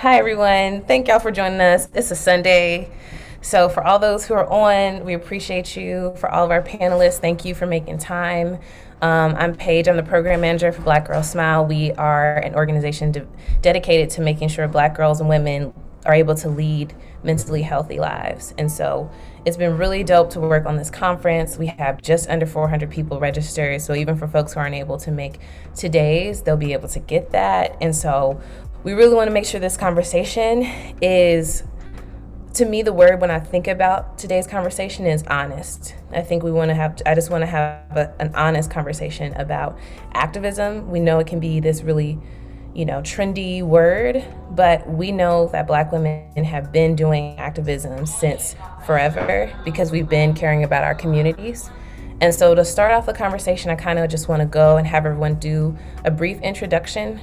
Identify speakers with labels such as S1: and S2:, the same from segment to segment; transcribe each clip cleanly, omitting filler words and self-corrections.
S1: Hi, everyone. Thank y'all for joining us. It's a Sunday. So, for all those who are on, we appreciate you. For all of our panelists, thank you for making time. I'm Paige. I'm the program manager for Black Girls Smile. We are an organization dedicated to making sure Black girls and women are able to lead mentally healthy lives. And so it's been really dope to work on this conference. We have just under 400 people registered. So even for folks who aren't able to make today's, they'll be able to get that. And so we really want to make sure this conversation is, to me, the word when I think about today's conversation is honest. I think I just want to have an honest conversation about activism. We know it can be this really, trendy word, but we know that Black women have been doing activism since forever because we've been caring about our communities. And so to start off the conversation, I kind of just want to go and have everyone do a brief introduction.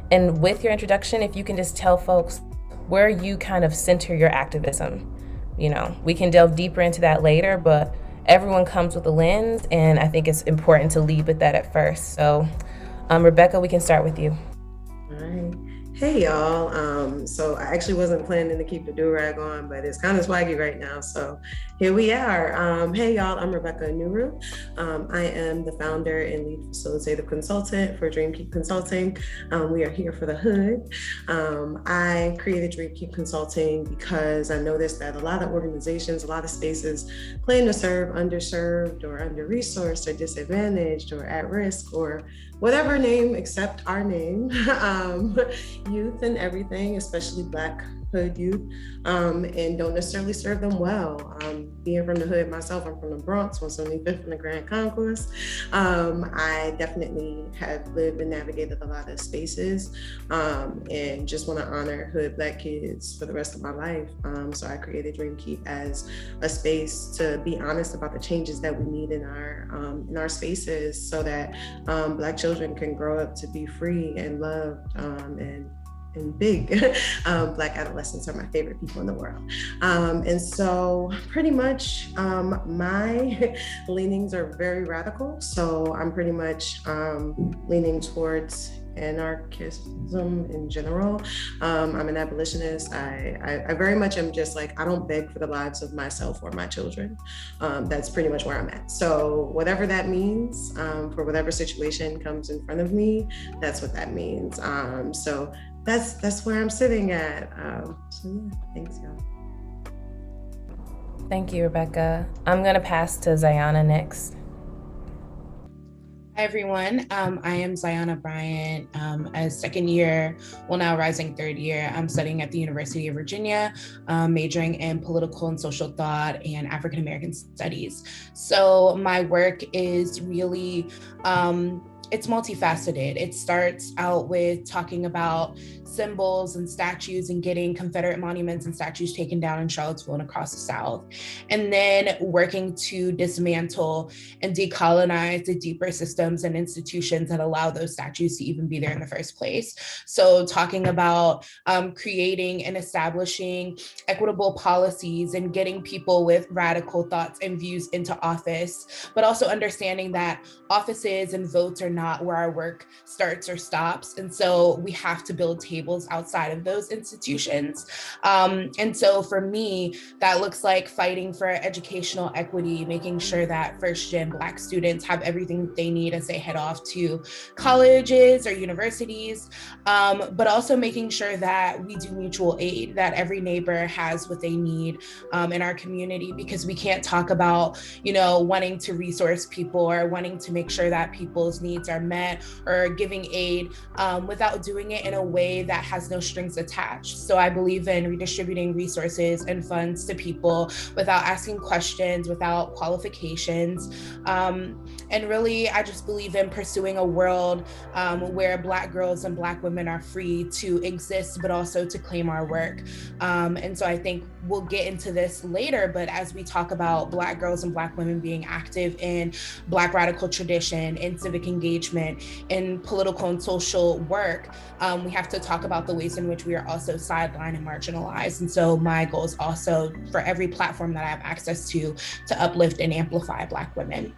S1: And with your introduction, if you can just tell folks where you kind of center your activism. We can delve deeper into that later, but everyone comes with a lens, and I think it's important to lead with that at first. So, Rebecca, we can start with you.
S2: All right. Hey, y'all. So I actually wasn't planning to keep the do-rag on, but it's kind of swaggy right now. So here we are. Hey, y'all. I'm Rebecca Anuru. I am the founder and lead facilitative consultant for Dreamkeep Consulting. We are here for the hood. I created Dreamkeep Consulting because I noticed that a lot of organizations, a lot of spaces claim to serve underserved or under-resourced or disadvantaged or at risk or whatever name except our name, youth and everything, especially Black hood youth, and don't necessarily serve them well. Being from the hood myself, I'm from the Bronx, 175th in the Grand Concourse. I definitely have lived and navigated a lot of spaces, and just want to honor hood Black kids for the rest of my life. So I created Dreamkeep as a space to be honest about the changes that we need in our spaces, so that Black children can grow up to be free and loved, and big. Black adolescents are my favorite people in the world. And so pretty much my leanings are very radical. So I'm pretty much leaning towards anarchism in general. I'm an abolitionist. I very much am just like, I don't beg for the lives of myself or my children. That's pretty much where I'm at. So whatever that means, for whatever situation comes in front of me, that's what that means. So that's where I'm sitting at. So yeah, thanks, y'all.
S1: Thank you, Rebecca. I'm going to pass to Zyahna next.
S3: Hi, everyone. I am Zyahna Bryant, a second year, well, now rising third year. I'm studying at the University of Virginia, majoring in political and social thought and African American studies. So my work is really, it's multifaceted. It starts out with talking about symbols and statues and getting Confederate monuments and statues taken down in Charlottesville and across the South, and then working to dismantle and decolonize the deeper systems and institutions that allow those statues to even be there in the first place. So talking about creating and establishing equitable policies and getting people with radical thoughts and views into office, but also understanding that offices and votes are not where our work starts or stops. And so we have to build tables outside of those institutions. And so for me, that looks like fighting for educational equity, making sure that first-gen Black students have everything they need as they head off to colleges or universities, but also making sure that we do mutual aid, that every neighbor has what they need in our community, because we can't talk about, wanting to resource people or wanting to make sure that people's needs are met or giving aid without doing it in a way that has no strings attached. So I believe in redistributing resources and funds to people without asking questions, without qualifications. And really, I just believe in pursuing a world where Black girls and Black women are free to exist, but also to claim our work. And so I think we'll get into this later, but as we talk about Black girls and Black women being active in Black radical tradition, in civic engagement, in political and social work, we have to talk about the ways in which we are also sidelined and marginalized. And so my goal is also for every platform that I have access to uplift and amplify Black women.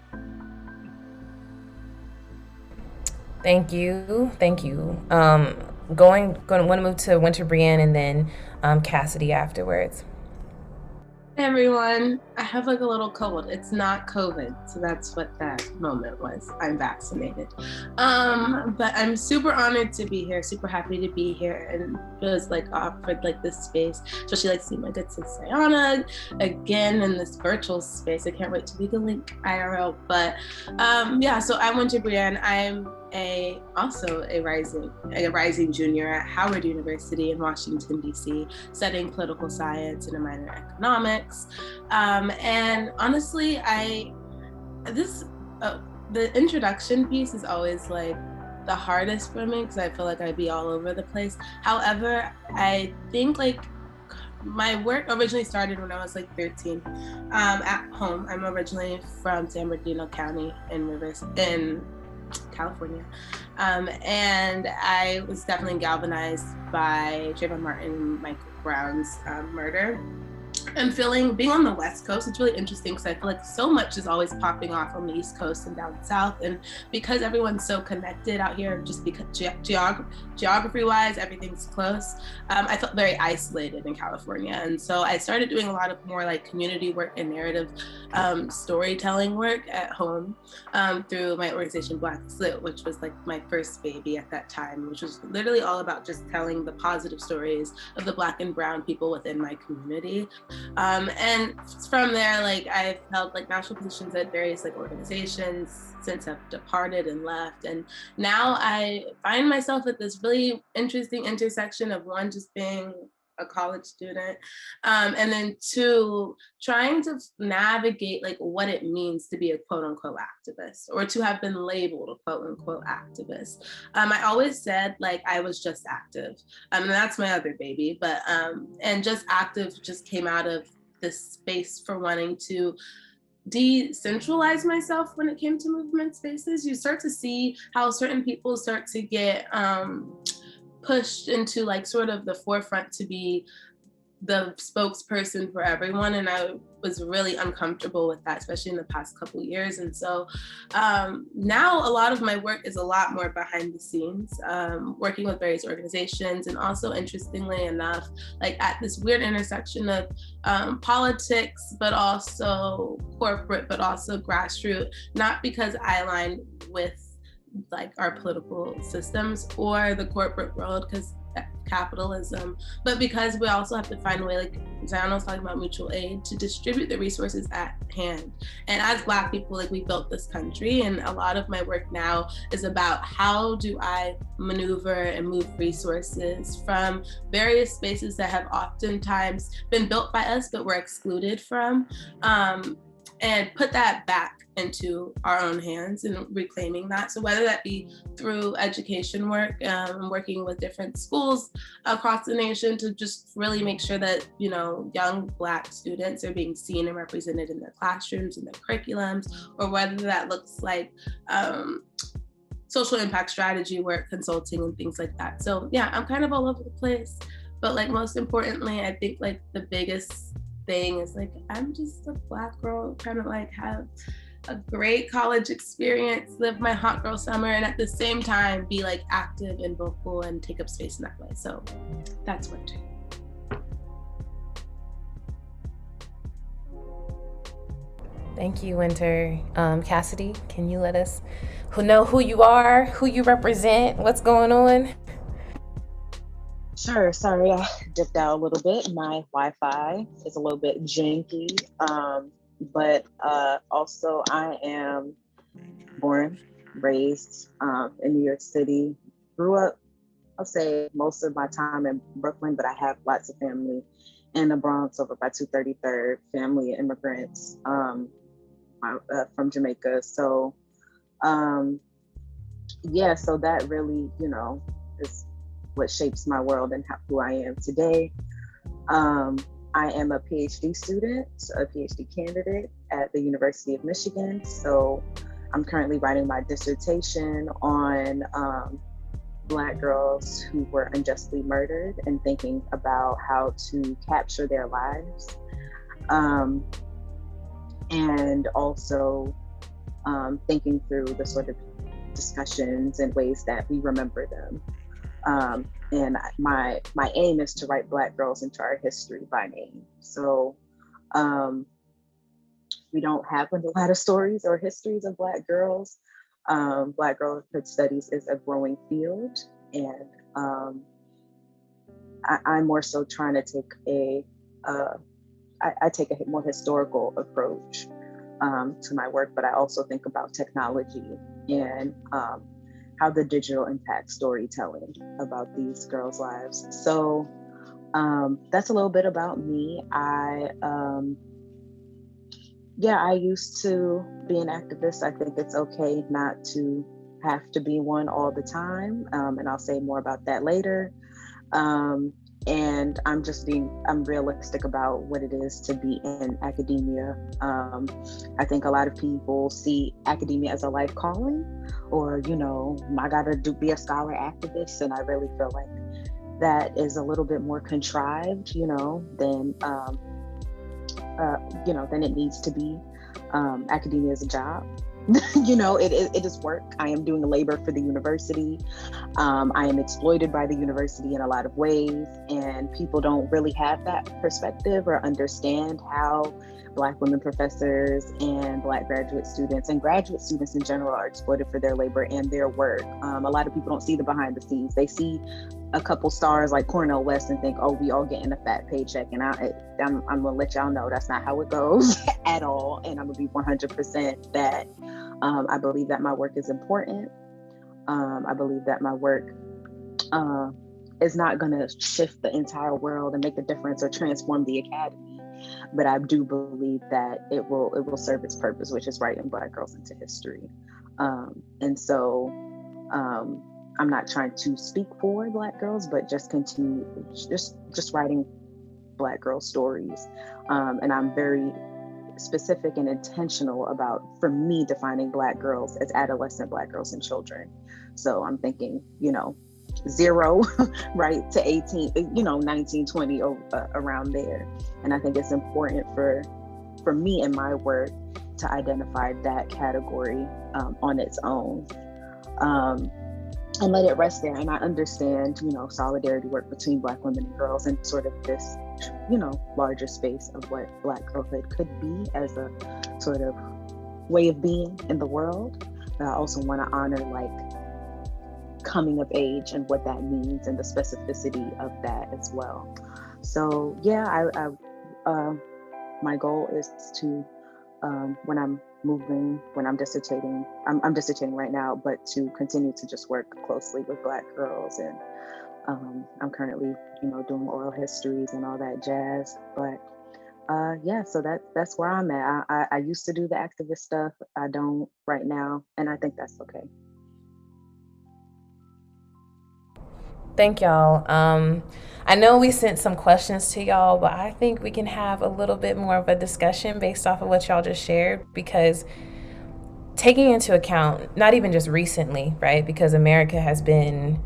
S1: Thank you. want to move to Winter BreeAnne and then Casidy afterwards.
S4: Hey everyone, I have like a little cold. It's not COVID, so that's what that moment was. I'm vaccinated. But I'm super honored to be here, super happy to be here, and was like offered like this space, especially like seeing my good sis Zyahna again in this virtual space. I can't wait to be the link IRL. But yeah, so I'm Winter BreeAnne. I'm also a rising junior at Howard University in Washington, D.C., studying political science and a minor in economics. And honestly, the introduction piece is always like the hardest for me because I feel like I'd be all over the place. However, I think like my work originally started when I was like 13 at home. I'm originally from San Bernardino County in California. And I was definitely galvanized by Trayvon Martin and Michael Brown's murder. And being on the West Coast, it's really interesting because I feel like so much is always popping off on the East Coast and down South. And because everyone's so connected out here, just because geography-wise, everything's close, I felt very isolated in California. And so I started doing a lot of more like community work and narrative storytelling work at home through my organization Black Slit, which was like my first baby at that time, which was literally all about just telling the positive stories of the Black and Brown people within my community. And from there, like I've held like national positions at various like organizations since I've departed and left. And now I find myself at this really interesting intersection of one, just being a college student, and then two, trying to navigate like what it means to be a quote unquote activist or to have been labeled a quote unquote activist. I always said like I was just active, and that's my other baby, but and just active just came out of this space for wanting to decentralize myself when it came to movement spaces. You start to see how certain people start to get pushed into like sort of the forefront to be the spokesperson for everyone, and I was really uncomfortable with that, especially in the past couple of years. And so now a lot of my work is a lot more behind the scenes, working with various organizations, and also interestingly enough, like at this weird intersection of politics, but also corporate, but also grassroots, not because I align with like our political systems or the corporate world because capitalism, but because we also have to find a way, like Zyahna was talking about mutual aid, to distribute the resources at hand. And as Black people, like we built this country, and a lot of my work now is about how do I maneuver and move resources from various spaces that have oftentimes been built by us but we're excluded from, and put that back into our own hands and reclaiming that. So whether that be through education work, working with different schools across the nation to just really make sure that, you know, young Black students are being seen and represented in their classrooms and their curriculums, or whether that looks like social impact strategy work, consulting, and things like that. So yeah, I'm kind of all over the place, but like most importantly, I think like the biggest thing is like I'm just a Black girl trying to like have a great college experience, live my hot girl summer, and at the same time be like active and vocal and take up space in that way. So that's Winter.
S1: Thank you, Winter. Casidy, can you let us know who you are, who you represent, what's going on?
S5: Sure. Sorry, I dipped out a little bit. My Wi-Fi is a little bit janky, but also I am born, raised in New York City. Grew up, I'll say most of my time in Brooklyn, but I have lots of family in the Bronx over by 233rd, family immigrants from Jamaica. So yeah, so that really, you know, is what shapes my world and who I am today. I am a PhD student, a PhD candidate at the University of Michigan. So I'm currently writing my dissertation on Black girls who were unjustly murdered and thinking about how to capture their lives. And also thinking through the sort of discussions and ways that we remember them. And my aim is to write Black girls into our history by name. So we don't have a lot of stories or histories of Black girls. Black girlhood studies is a growing field, and I'm more so trying to take I take a more historical approach to my work, but I also think about technology and how the digital impacts storytelling about these girls' lives. So that's a little bit about me. I used to be an activist. I think it's okay not to have to be one all the time. And I'll say more about that later. And I'm realistic about what it is to be in academia. I think a lot of people see academia as a life calling, or, I gotta be a scholar activist. And I really feel like that is a little bit more contrived, than it needs to be. Academia is a job. It is work. I am doing labor for the university. I am exploited by the university in a lot of ways, and people don't really have that perspective or understand how Black women professors and Black graduate students and graduate students in general are exploited for their labor and their work. A lot of people don't see the behind the scenes. They see a couple stars like Cornel West and think, oh, we all getting a fat paycheck. And I'm gonna let y'all know that's not how it goes at all. And I'm gonna be 100% that I believe that my work is important. I believe that my work is not gonna shift the entire world and make a difference or transform the academy. But I do believe that it will serve its purpose, which is writing Black girls into history. And so I'm not trying to speak for Black girls, but just continue just writing Black girl stories. And I'm very specific and intentional about, for me, defining Black girls as adolescent Black girls and children. So I'm thinking, 0 right to 18, 19, 20 around there. And I think it's important for me in my work to identify that category on its own. And let it rest there. And I understand, solidarity work between Black women and girls and sort of this, larger space of what Black girlhood could be as a sort of way of being in the world. But I also want to honor coming of age and what that means and the specificity of that as well. So yeah, my goal is to, when I'm dissertating, I'm dissertating right now, but to continue to just work closely with Black girls. And I'm currently, doing oral histories and all that jazz. But so that's where I'm at. I used to do the activist stuff. I don't right now, and I think that's okay.
S1: Thank y'all. I know we sent some questions to y'all, but I think we can have a little bit more of a discussion based off of what y'all just shared, because taking into account, not even just recently, right? Because America has been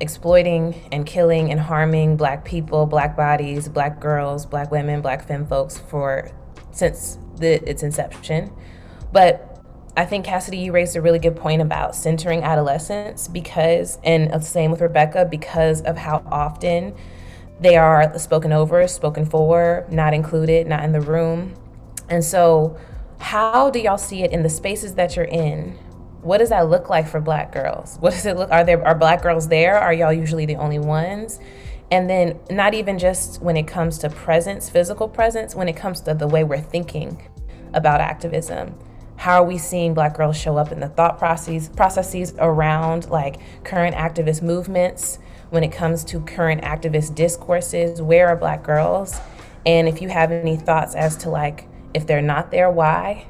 S1: exploiting and killing and harming Black people, Black bodies, Black girls, Black women, Black femme folks since its inception. But I think, Casidy, you raised a really good point about centering adolescents and same with Rebecca, because of how often they are spoken over, spoken for, not included, not in the room. And so how do y'all see it in the spaces that you're in? What does that look like for Black girls? What does it look, are Black girls there? Are y'all usually the only ones? And then not even just when it comes to presence, physical presence, when it comes to the way we're thinking about activism. How are we seeing Black girls show up in the thought processes around current activist movements? When it comes to current activist discourses, where are Black girls? And if you have any thoughts as to if they're not there, why?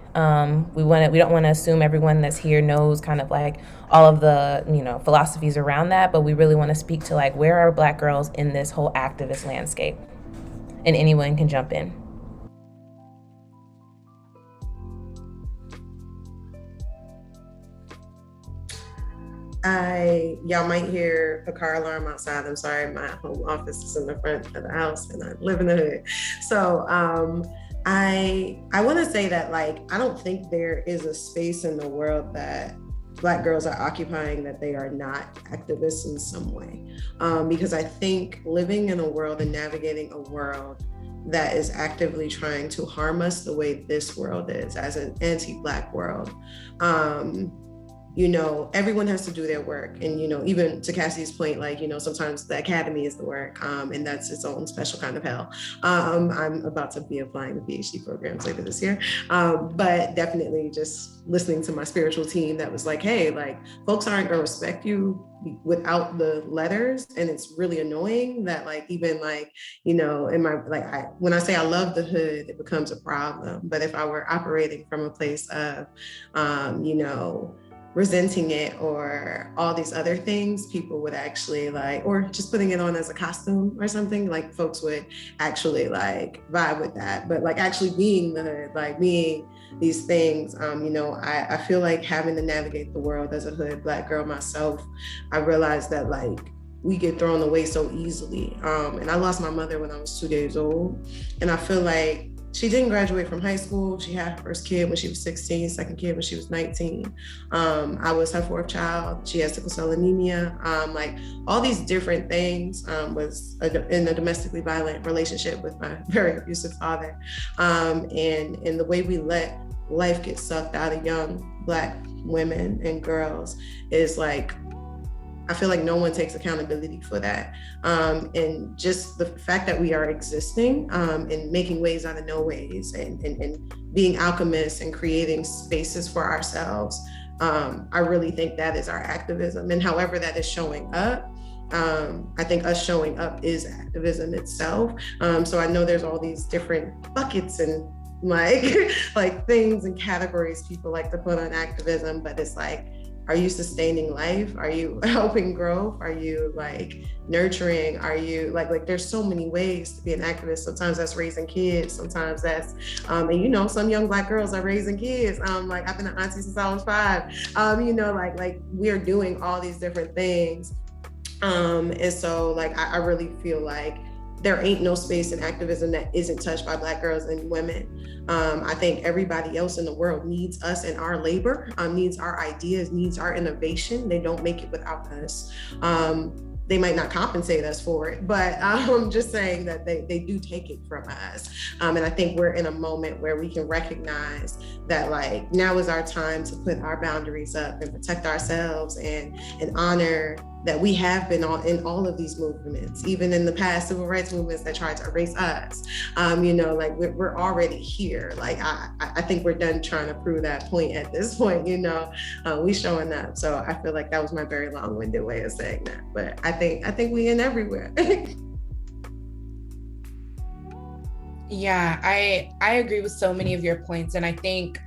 S1: We don't want to assume everyone that's here knows kind of all of the philosophies around that, but we really want to speak to where are Black girls in this whole activist landscape? And anyone can jump in.
S2: Y'all might hear a car alarm outside. I'm sorry, my home office is in the front of the house and I live in the hood. So I want to say that I don't think there is a space in the world that Black girls are occupying that they are not activists in some way. Because I think living in a world and navigating a world that is actively trying to harm us the way this world is, as an anti-Black world, you know, everyone has to do their work. And, you know, even to Cassie's point, like, you know, sometimes the academy is the work, and that's its own special kind of hell. I'm about to be applying to PhD programs later this year. But definitely just listening to my spiritual team that was like, hey, like, folks aren't gonna respect you without the letters. And it's really annoying that, like, even like, you know, in my, like, when I say I love the hood, it becomes a problem. But if I were operating from a place of, you know, resenting it or all these other things, people would actually like, or just putting it on as a costume or something, like folks would actually like vibe with that. But like actually being the hood, like being these things, you know, I feel like having to navigate the world as a hood Black girl myself, I realized that like we get thrown away so easily. And I lost my mother when I was 2 days old. And I feel like she didn't graduate from high school. She had her first kid when she was 16, second kid when she was 19. I was her fourth child. She has sickle cell anemia. Like all these different things, was in a domestically violent relationship with my very abusive father. And the way we let life get sucked out of young Black women and girls is like, I feel like no one takes accountability for that. And just the fact that we are existing and making ways out of no ways and being alchemists and creating spaces for ourselves, I really think that is our activism. And however that is showing up, I think us showing up is activism itself. So I know there's all these different buckets and like things and categories people like to put on activism, but it's like, are you sustaining life? Are you helping growth? Are you like nurturing? Are you like there's so many ways to be an activist. Sometimes that's raising kids. Sometimes that's, and you know, some young Black girls are raising kids. Like I've been an auntie since I was 5. You know, like we're doing all these different things. And so like, I really feel like there ain't no space in activism that isn't touched by Black girls and women. I think everybody else in the world needs us and our labor, needs our ideas, needs our innovation. They don't make it without us. They might not compensate us for it, but I'm just saying that they do take it from us. And I think we're in a moment where we can recognize that like now is our time to put our boundaries up and protect ourselves and honor that we have been in all of these movements, even in the past civil rights movements that tried to erase us. You know, like we're already here. Like I think we're done trying to prove that point at this point, you know, we showing up. So I feel like that was my very long-winded way of saying that. But I think we in everywhere.
S3: Yeah, I agree with so many of your points. And I think,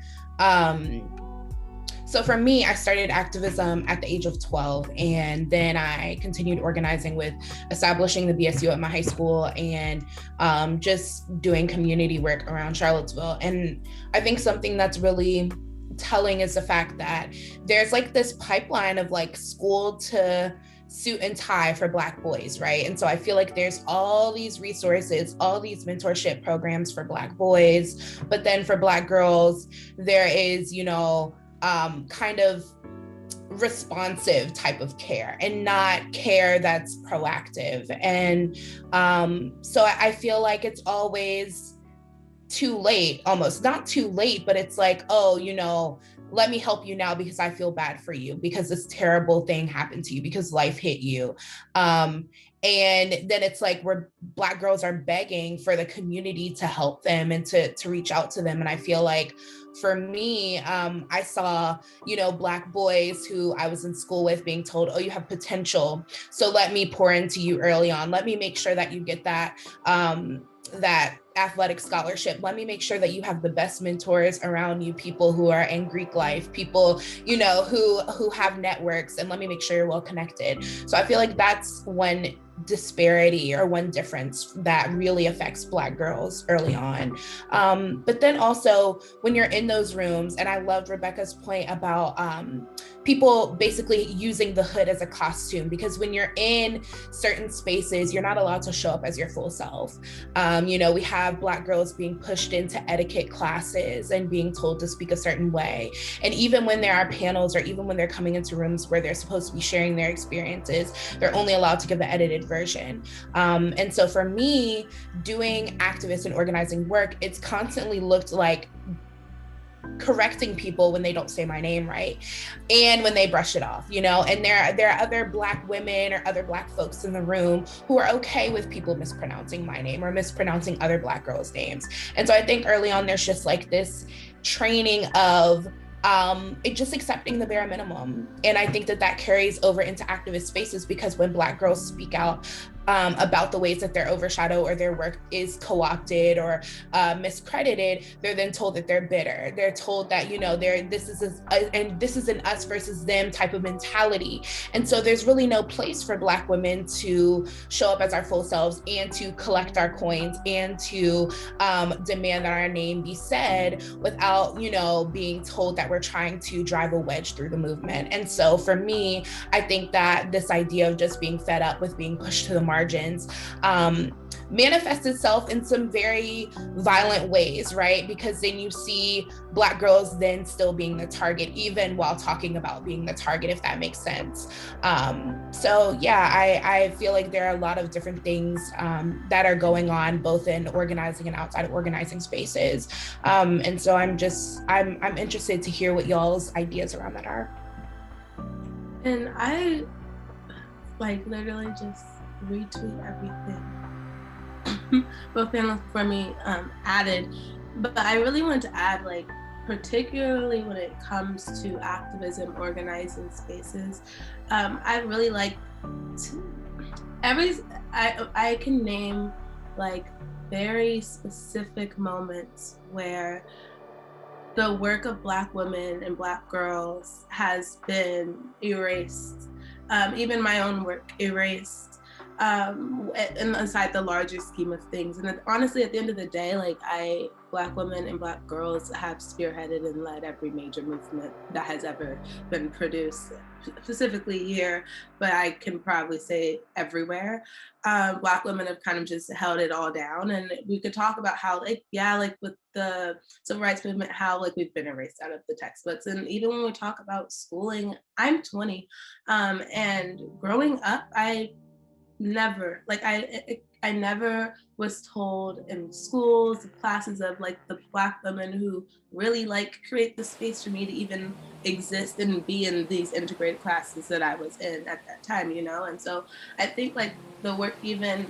S3: so for me, I started activism at the age of 12, and then I continued organizing with establishing the BSU at my high school and just doing community work around Charlottesville. And I think something that's really telling is the fact that there's like this pipeline of like school to suit and tie for Black boys, right? And so I feel like there's all these resources, all these mentorship programs for Black boys, but then for Black girls, there is, you know, kind of responsive type of care and not care that's proactive. And so I feel like it's always too late, almost not too late, but it's like, oh, you know, let me help you now because I feel bad for you, because this terrible thing happened to you, because life hit you. And then it's like where Black girls are begging for the community to help them and to reach out to them. And I feel like for me, I saw, you know, Black boys who I was in school with being told, oh, you have potential, so let me pour into you early on. Let me make sure that you get that athletic scholarship. Let me make sure that you have the best mentors around you, people who are in Greek life, people, you know, who have networks, and let me make sure you're well connected. So I feel like that's one disparity or one difference that really affects Black girls early on. But then also when you're in those rooms, and I loved Rebecca's point about people basically using the hood as a costume, because when you're in certain spaces, you're not allowed to show up as your full self. We have Black girls being pushed into etiquette classes and being told to speak a certain way. And even when there are panels, or even when they're coming into rooms where they're supposed to be sharing their experiences, they're only allowed to give the edited version. And so for me, doing activist and organizing work, it's constantly looked like correcting people when they don't say my name right, and when they brush it off, and there are other Black women or other Black folks in the room who are okay with people mispronouncing my name or mispronouncing other Black girls' names. And so I think early on there's just like this training of just accepting the bare minimum. And I think that carries over into activist spaces, because when Black girls speak out about the ways that they're overshadowed or their work is co-opted or miscredited, they're then told that they're bitter. They're told that, this is an us versus them type of mentality. And so there's really no place for Black women to show up as our full selves and to collect our coins and to demand that our name be said without, being told that we're trying to drive a wedge through the movement. And so for me, I think that this idea of just being fed up with being pushed to the margins manifests itself in some very violent ways, right? Because then you see Black girls then still being the target, even while talking about being the target, if that makes sense. So yeah, I feel like there are a lot of different things that are going on, both in organizing and outside of organizing spaces. And so I'm interested to hear what y'all's ideas around that are.
S4: And I literally just retweet everything both panels for me added, but I really want to add, particularly when it comes to activism, organizing spaces, I really like I can name very specific moments where the work of Black women and Black girls has been erased, even my own work erased, inside the larger scheme of things. And honestly, at the end of the day, Black women and Black girls have spearheaded and led every major movement that has ever been produced, specifically here, but I can probably say everywhere. Black women have kind of just held it all down. And we could talk about how, with the civil rights movement, how we've been erased out of the textbooks. And even when we talk about schooling, I'm 20, and growing up, I never was told in schools, classes of the Black women who really create the space for me to even exist and be in these integrated classes that I was in at that time, And so I think the work even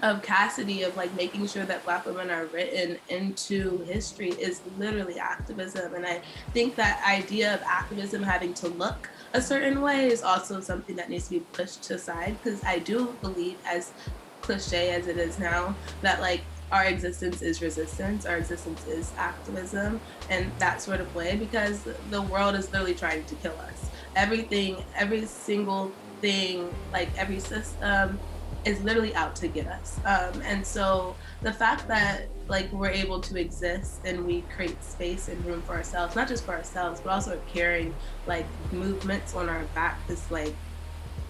S4: of Casidy of making sure that Black women are written into history is literally activism. And I think that idea of activism having to look a certain way is also something that needs to be pushed aside, because I do believe, as cliche as it is now, that our existence is resistance, our existence is activism, and that sort of way, because the world is literally trying to kill us. Everything, every single thing, every system is literally out to get us. And so the fact that we're able to exist and we create space and room for ourselves, not just for ourselves, but also carrying movements on our back is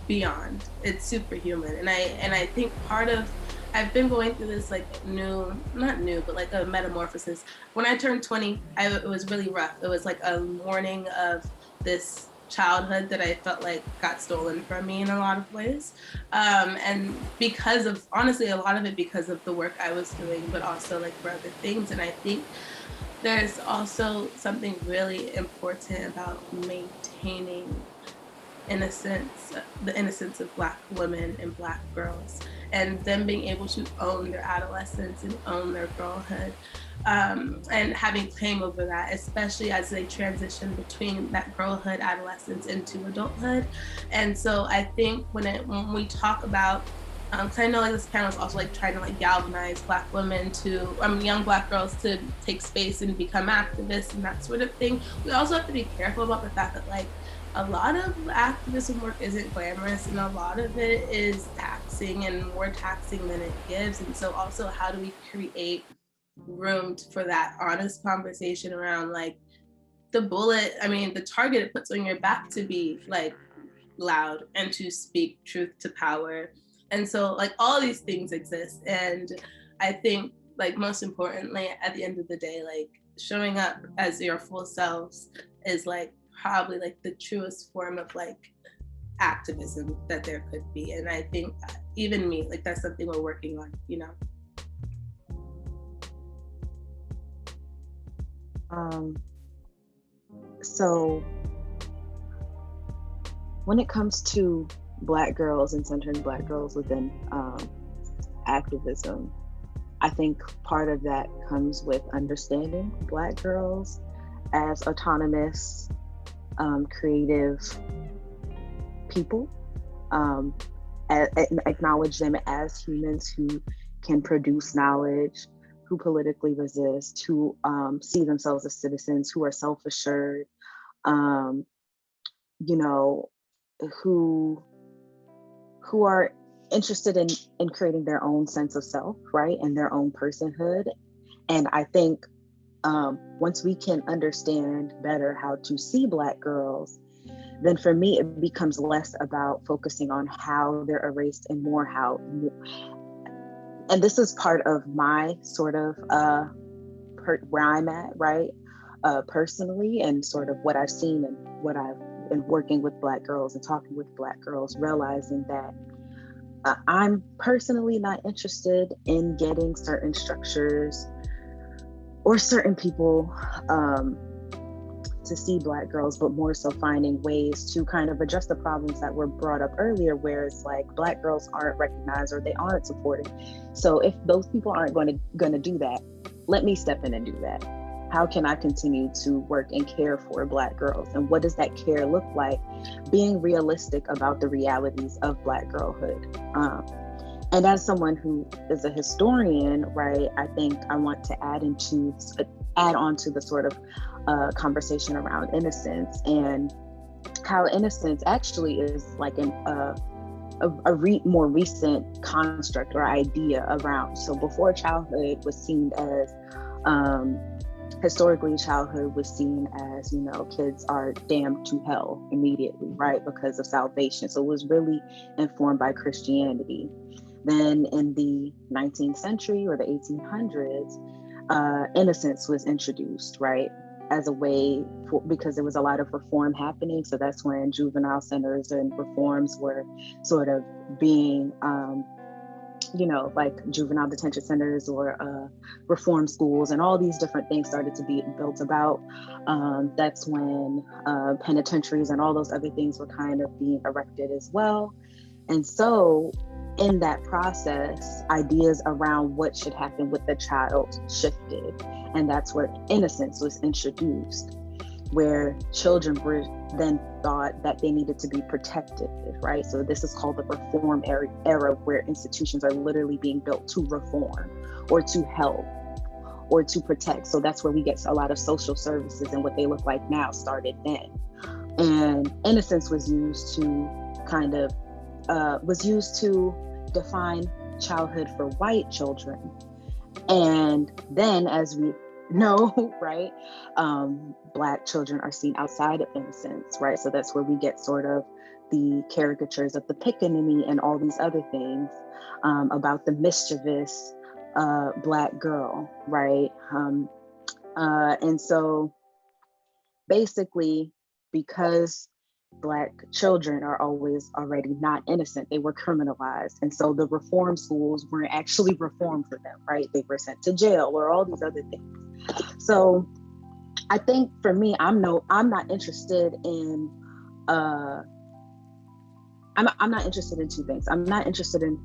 S4: beyond. It's superhuman. And I think part of, I've been going through this not new, but a metamorphosis. When I turned 20, it was really rough. It was a mourning of this childhood that I felt got stolen from me in a lot of ways. And because of, honestly, a lot of it because of the work I was doing, but also for other things. And I think there's also something really important about maintaining the innocence of Black women and Black girls, and them being able to own their adolescence and own their girlhood, and having claim over that, especially as they transition between that girlhood, adolescence into adulthood. And so I think when we talk about, because I know this panel is also trying to galvanize Black women to, young Black girls to take space and become activists and that sort of thing, we also have to be careful about the fact that a lot of activism work isn't glamorous, and a lot of it is taxing and more taxing than it gives. And so also, how do we create room for that honest conversation around the target it puts on your back to be like loud and to speak truth to power. And so like all these things exist. And I think like most importantly, at the end of the day, like showing up as your full selves is like probably like the truest form of like activism that there could be. And I think even me, like that's something we're working on, you know.
S5: So when it comes to Black girls and centering Black girls within activism, I think part of that comes with understanding Black girls as autonomous, creative people, acknowledge them as humans who can produce knowledge, who politically resist, who see themselves as citizens, who are self-assured, you know, who are interested in creating their own sense of self, right, and their own personhood. And I think once we can understand better how to see Black girls, then for me, it becomes less about focusing on how they're erased and more how, and this is part of my sort of where I'm at, right? Personally, and sort of what I've seen and what I've been working with Black girls and talking with Black girls, realizing that I'm personally not interested in getting certain structures or certain people to see Black girls, but more so finding ways to kind of address the problems that were brought up earlier, where it's like Black girls aren't recognized or they aren't supported. So if those people aren't going to do that, let me step in and do that. How can I continue to work and care for Black girls? And what does that care look like? Being realistic about the realities of Black girlhood. And as someone who is a historian, right, I think I want to add on to the sort of conversation around innocence, and how innocence actually is like more recent construct or idea around. So before childhood was seen as, historically childhood was seen as, you know, kids are damned to hell immediately, right, because of salvation. So it was really informed by Christianity. Then in the 19th century or the 1800s, innocence was introduced, right, as a way for, because there was a lot of reform happening. So that's when juvenile centers and reforms were sort of being, you know, like juvenile detention centers or reform schools, and all these different things started to be built about. That's when penitentiaries and all those other things were kind of being erected as well. And so in that process, ideas around what should happen with the child shifted. And that's where innocence was introduced, where children were then thought that they needed to be protected, right? So this is called the reform era, where institutions are literally being built to reform or to help or to protect. So that's where we get a lot of social services, and what they look like now started then. And innocence was used to kind of, define childhood for white children. And then, as we know, right, Black children are seen outside of innocence, right? So that's where we get sort of the caricatures of the pickaninny and all these other things about the mischievous Black girl, right? And so basically, because Black children are always already not innocent, they were criminalized. And so the reform schools weren't actually reformed for them, right? They were sent to jail or all these other things. So I think for me, I'm not interested in, I'm not interested in two things. I'm not interested in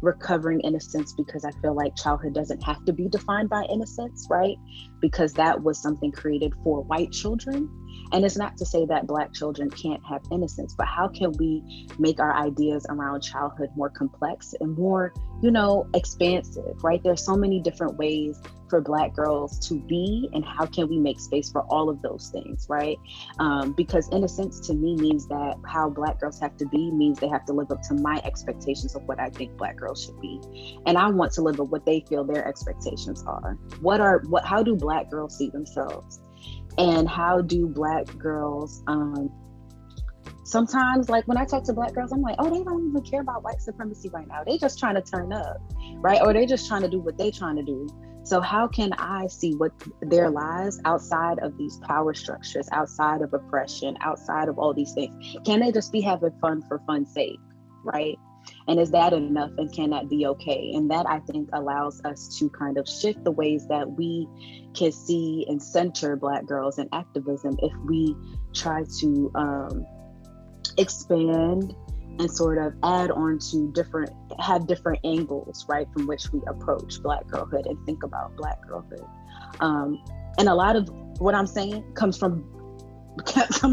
S5: recovering innocence, because I feel like childhood doesn't have to be defined by innocence, right? Because that was something created for white children. And it's not to say that Black children can't have innocence, but how can we make our ideas around childhood more complex and more, you know, expansive, right? There's so many different ways for Black girls to be, and how can we make space for all of those things, right? Because innocence to me means that how Black girls have to be means they have to live up to my expectations of what I think Black girls should be. And I want to live up what they feel their expectations are. How do Black girls see themselves? And how do Black girls, sometimes, like when I talk to Black girls, I'm like, oh, they don't even care about white supremacy right now. They just trying to turn up, right? Or they just trying to do what they trying to do. So how can I see what their lives outside of these power structures, outside of oppression, outside of all these things? Can they just be having fun for fun's sake, right? And is that enough, and can that be okay? And that, I think, allows us to kind of shift the ways that we can see and center Black girls in activism if we try to expand and sort of add on to have different angles, right, from which we approach Black girlhood and think about Black girlhood. And a lot of what I'm saying comes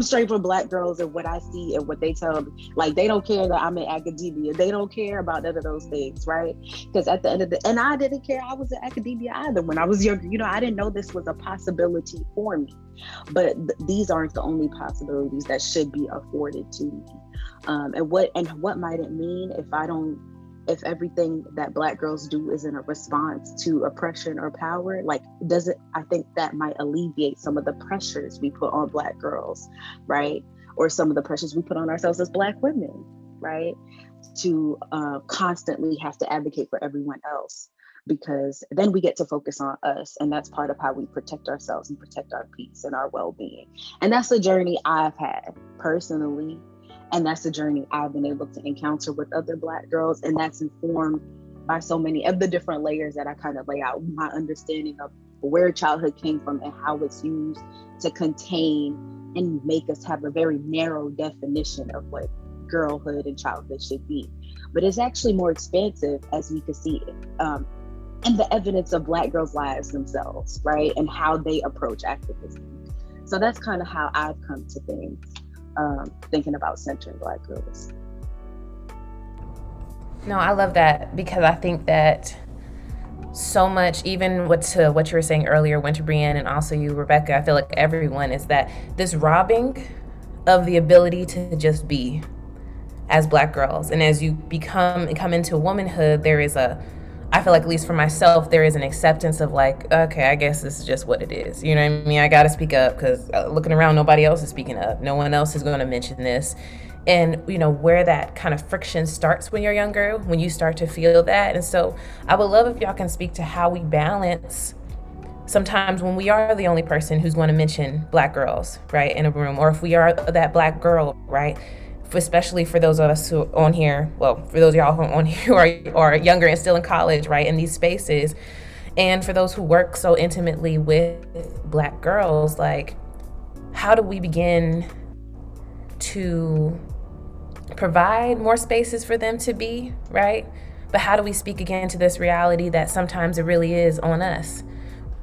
S5: straight from Black girls and what I see and what they tell me. Like, they don't care that I'm in academia. They don't care about none of those things, right? Because at the end of and I didn't care I was in academia either when I was younger. You know, I didn't know this was a possibility for me. But these aren't the only possibilities that should be afforded to me. And what might it mean if everything that Black girls do is in a response to oppression or power? Like, I think that might alleviate some of the pressures we put on Black girls, right? Or some of the pressures we put on ourselves as Black women, right? To constantly have to advocate for everyone else, because then we get to focus on us. And that's part of how we protect ourselves and protect our peace and our well-being. And that's a journey I've had personally. And that's a journey I've been able to encounter with other Black girls. And that's informed by so many of the different layers that I kind of lay out, my understanding of where childhood came from and how it's used to contain and make us have a very narrow definition of what girlhood and childhood should be. But it's actually more expansive, as we can see, and the evidence of Black girls' lives themselves, right? And how they approach activism. So that's kind of how I've come to things. Thinking about centering Black girls.
S1: No, I love that, because I think that so much, even what you were saying earlier, went to BreeAnne, and also you, Rebecca, I feel like everyone, is that this robbing of the ability to just be as Black girls. And as you come into womanhood, there is I feel like, at least for myself, there is an acceptance of like, okay, I guess this is just what it is. You know what I mean? I got to speak up because looking around, nobody else is speaking up. No one else is going to mention this. And, you know, where that kind of friction starts when you're younger, when you start to feel that. And so I would love if y'all can speak to how we balance sometimes when we are the only person who's going to mention Black girls, right, in a room, or if we are that Black girl, right? Especially for those of us who are on here, well, for those of y'all who are on here who are younger and still in college, right, in these spaces, and for those who work so intimately with Black girls, like, how do we begin to provide more spaces for them to be, right? But how do we speak again to this reality that sometimes it really is on us?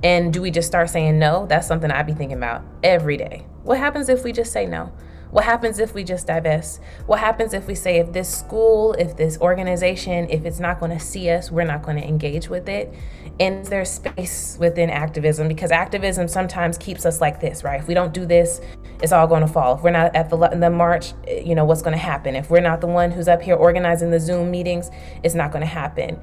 S1: And do we just start saying no? That's something I be thinking about every day. What happens if we just say no? What happens if we just divest? What happens if we say, if this school, if this organization, if it's not going to see us, we're not going to engage with it? And is there space within activism? Because activism sometimes keeps us like this, right? If we don't do this, it's all going to fall. If we're not at the march, you know, what's going to happen? If we're not the one who's up here organizing the Zoom meetings, it's not going to happen.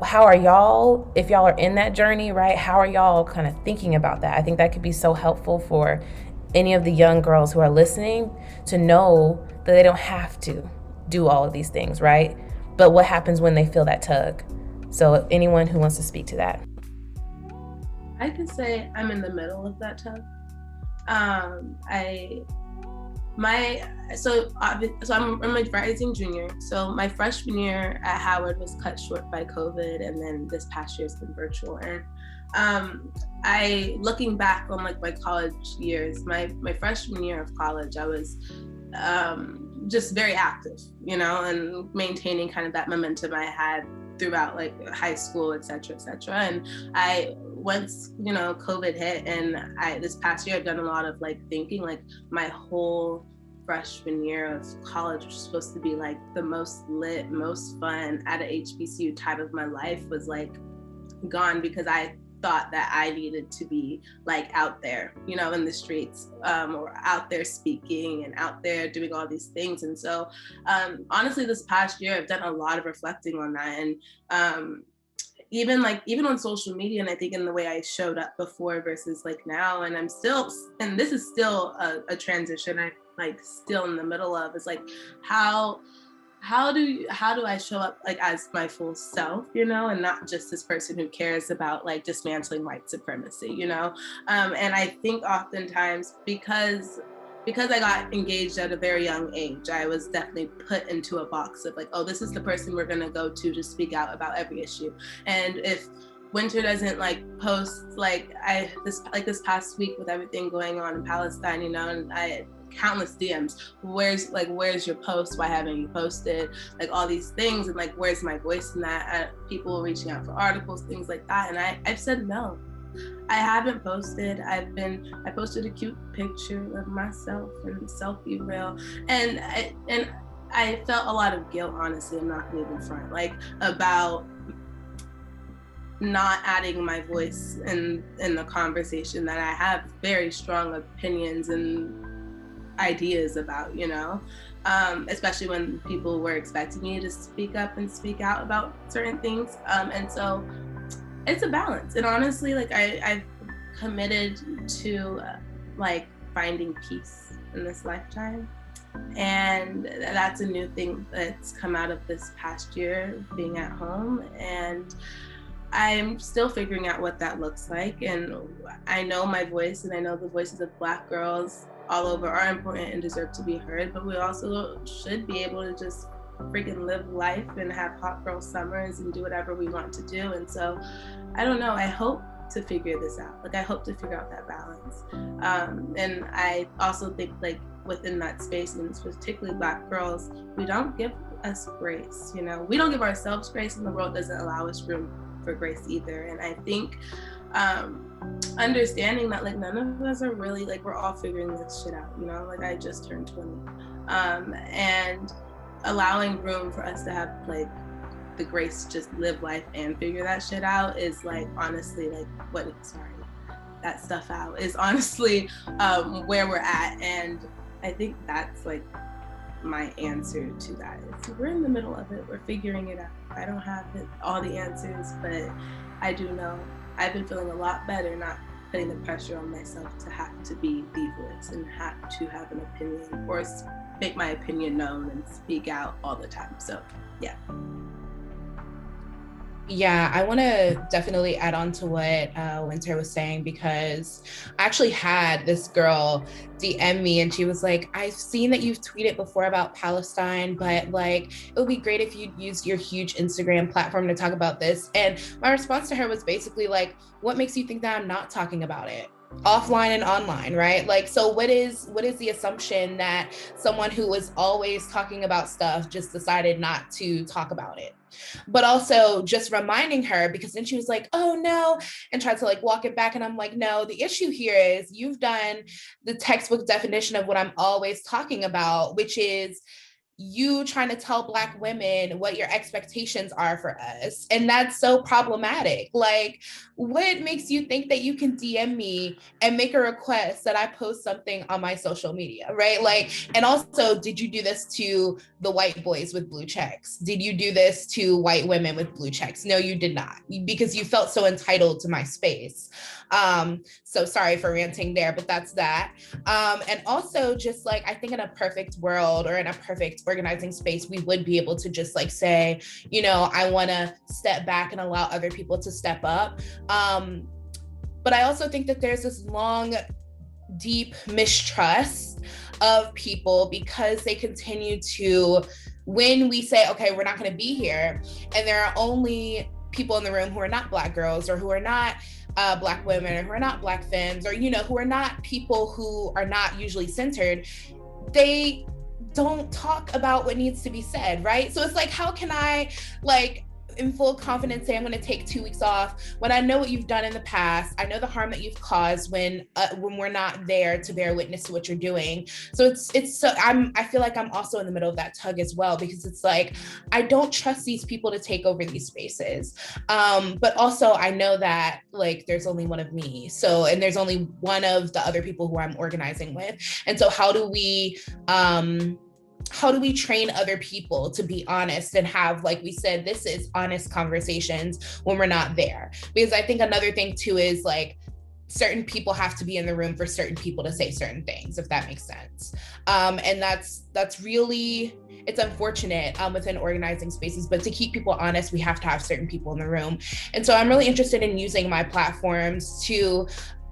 S1: How are y'all, if y'all are in that journey, right? How are y'all kind of thinking about that? I think that could be so helpful for any of the young girls who are listening to know that they don't have to do all of these things, right? But what happens when they feel that tug? So anyone who wants to speak to that.
S4: I could say I'm in the middle of that tug. So I'm a rising junior. So my freshman year at Howard was cut short by COVID, and then this past year's been virtual. And looking back on like my college years, my freshman year of college, I was just very active, you know, and maintaining kind of that momentum I had throughout like high school, et cetera, et cetera. And once, you know, COVID hit, and this past year I've done a lot of like thinking, like my whole freshman year of college, which was supposed to be like the most lit, most fun at a HBCU time of my life, was like gone because I thought that I needed to be like out there, you know, in the streets, or out there speaking and out there doing all these things. And so honestly, this past year I've done a lot of reflecting on that. And even on social media, and I think in the way I showed up before versus like now, and this is still a transition I'm like still in the middle of, is like how do I show up like as my full self, you know, and not just this person who cares about like dismantling white supremacy, you know? And I think oftentimes because I got engaged at a very young age, I was definitely put into a box of like, oh, this is the person we're gonna go to speak out about every issue. And if Winter doesn't like post like this past week with everything going on in Palestine, you know, and I countless DMs, where's your post, why haven't you posted, like all these things, and like where's my voice in that, people reaching out for articles, things like that, and I've said no. I haven't posted. I posted a cute picture of myself and selfie reel, and I felt a lot of guilt, honestly. I'm not even front, like about not adding my voice in the conversation that I have very strong opinions and ideas about, you know, especially when people were expecting me to speak up and speak out about certain things. And so it's a balance. And honestly, like I've committed to like finding peace in this lifetime. And that's a new thing that's come out of this past year being at home. And I'm still figuring out what that looks like. And I know my voice, and I know the voices of Black girls all over are important and deserve to be heard, but we also should be able to just freaking live life and have hot girl summers and do whatever we want to do. And so I don't know, I hope to figure this out. Like I hope to figure out that balance. And I also think like within that space, and particularly Black girls, we don't give us grace, you know, we don't give ourselves grace, and the world doesn't allow us room for grace either. And I think understanding that like none of us are really like, we're all figuring this shit out, you know, like I just turned 20, and allowing room for us to have like the grace to just live life and figure that shit out is like honestly like that stuff out is honestly where we're at. And I think that's like my answer to that. We're in the middle of it, we're figuring it out. I don't have all the answers, but I do know I've been feeling a lot better not putting the pressure on myself to have to be the voice and have to have an opinion or make my opinion known and speak out all the time. So yeah.
S3: Yeah, I want to definitely add on to what Winter was saying, because I actually had this girl DM me and she was like, I've seen that you've tweeted before about Palestine, but like, it would be great if you'd use your huge Instagram platform to talk about this. And my response to her was basically like, what makes you think that I'm not talking about it? Offline and online, right? Like, so what is the assumption that someone who was always talking about stuff just decided not to talk about it? But also just reminding her, because then she was like, oh no, and tried to like walk it back. And I'm like, no, the issue here is you've done the textbook definition of what I'm always talking about, which is you trying to tell Black women what your expectations are for us. And that's so problematic. Like, what makes you think that you can DM me and make a request that I post something on my social media, right? Like, and also, did you do this to the white boys with blue checks? Did you do this to white women with blue checks? No, you did not, because you felt so entitled to my space. So sorry for ranting there, but that's that. And also just like, I think in a perfect world or in a perfect organizing space, we would be able to just like say, you know, I want to step back and allow other people to step up. But I also think that there's this long, deep mistrust of people because they continue to, when we say, okay, we're not going to be here, and there are only people in the room who are not Black girls or who are not Black women or who are not Black femmes, or, you know, who are not people who are not usually centered, they don't talk about what needs to be said, right? So it's like, how can I like in full confidence say I'm going to take 2 weeks off when I know what you've done in the past? I know the harm that you've caused when we're not there to bear witness to what you're doing. So it's so I feel like I'm also in the middle of that tug as well, because it's like, I don't trust these people to take over these spaces. But also I know that like there's only one of me. So, and there's only one of the other people who I'm organizing with. And so how do we how do we train other people to be honest and have, like we said, this is honest conversations when we're not there? Because I think another thing too is like, certain people have to be in the room for certain people to say certain things, if that makes sense. And that's really, it's unfortunate within organizing spaces, but to keep people honest, we have to have certain people in the room. And so I'm really interested in using my platforms to